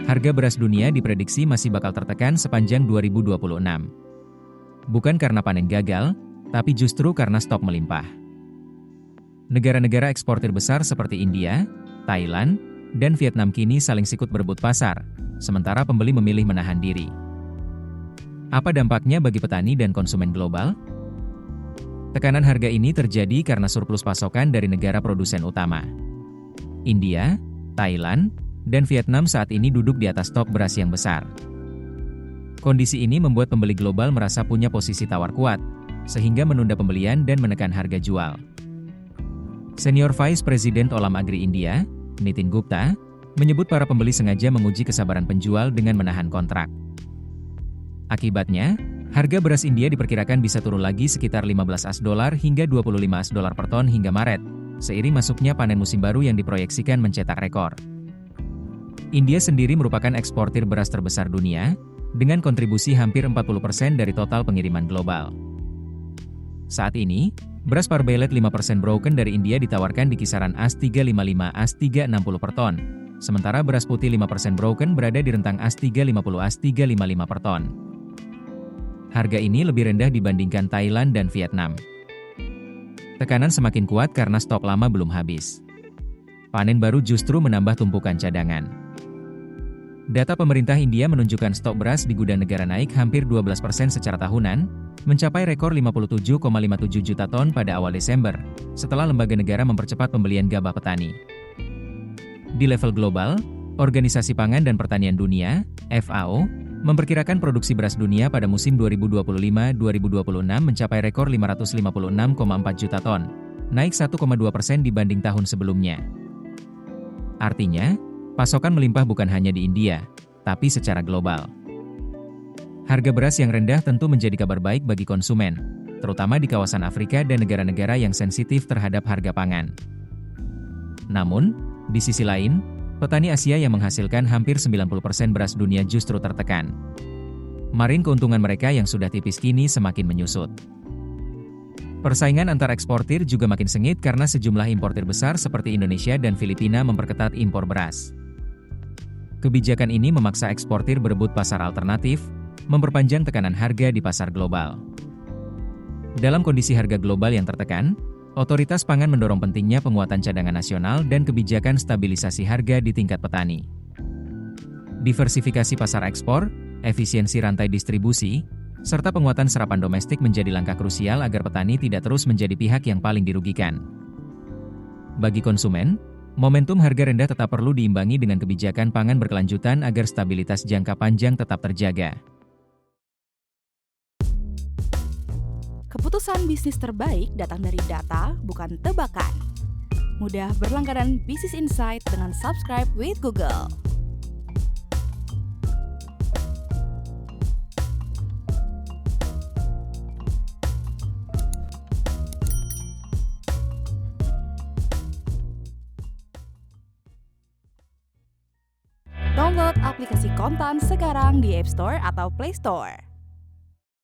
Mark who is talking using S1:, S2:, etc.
S1: Harga beras dunia diprediksi masih bakal tertekan sepanjang 2026. Bukan karena panen gagal, tapi justru karena stok melimpah. Negara-negara eksportir besar seperti India, Thailand, dan Vietnam kini saling sikut berebut pasar, sementara pembeli memilih menahan diri. Apa dampaknya bagi petani dan konsumen global? Tekanan harga ini terjadi karena surplus pasokan dari negara produsen utama. India, Thailand, dan Vietnam saat ini duduk di atas stok beras yang besar. Kondisi ini membuat pembeli global merasa punya posisi tawar kuat, sehingga menunda pembelian dan menekan harga jual. Senior Vice President Olam Agri India, Nitin Gupta, menyebut para pembeli sengaja menguji kesabaran penjual dengan menahan kontrak. Akibatnya, harga beras India diperkirakan bisa turun lagi sekitar $15 hingga $25 per ton hingga Maret, seiring masuknya panen musim baru yang diproyeksikan mencetak rekor. India sendiri merupakan eksportir beras terbesar dunia, dengan kontribusi hampir 40% dari total pengiriman global. Saat ini, beras parbelet 5% broken dari India ditawarkan di kisaran AS355-AS360 per ton, sementara beras putih 5% broken berada di rentang AS350-AS355 per ton. Harga ini lebih rendah dibandingkan Thailand dan Vietnam. Tekanan semakin kuat karena stok lama belum habis. Panen baru justru menambah tumpukan cadangan. Data pemerintah India menunjukkan stok beras di gudang negara naik hampir 12% secara tahunan, mencapai rekor 57,57 juta ton pada awal Desember, setelah lembaga negara mempercepat pembelian gabah petani. Di level global, Organisasi Pangan dan Pertanian Dunia, FAO, memperkirakan produksi beras dunia pada musim 2025-2026 mencapai rekor 556,4 juta ton, naik 1,2% dibanding tahun sebelumnya. Artinya, pasokan melimpah bukan hanya di India, tapi secara global. Harga beras yang rendah tentu menjadi kabar baik bagi konsumen, terutama di kawasan Afrika dan negara-negara yang sensitif terhadap harga pangan. Namun, di sisi lain, petani Asia yang menghasilkan hampir 90% beras dunia justru tertekan. Margin keuntungan mereka yang sudah tipis kini semakin menyusut. Persaingan antar eksportir juga makin sengit karena sejumlah importir besar seperti Indonesia dan Filipina memperketat impor beras. Kebijakan ini memaksa eksportir berebut pasar alternatif, memperpanjang tekanan harga di pasar global. Dalam kondisi harga global yang tertekan, Otoritas Pangan mendorong pentingnya penguatan cadangan nasional dan kebijakan stabilisasi harga di tingkat petani. Diversifikasi pasar ekspor, efisiensi rantai distribusi, serta penguatan serapan domestik menjadi langkah krusial agar petani tidak terus menjadi pihak yang paling dirugikan. Bagi konsumen, momentum harga rendah tetap perlu diimbangi dengan kebijakan pangan berkelanjutan agar stabilitas jangka panjang tetap terjaga.
S2: Keputusan bisnis terbaik datang dari data, bukan tebakan. Mudah berlangganan Business Insight dengan subscribe with Google. Download aplikasi Kontan sekarang di App Store atau Play Store.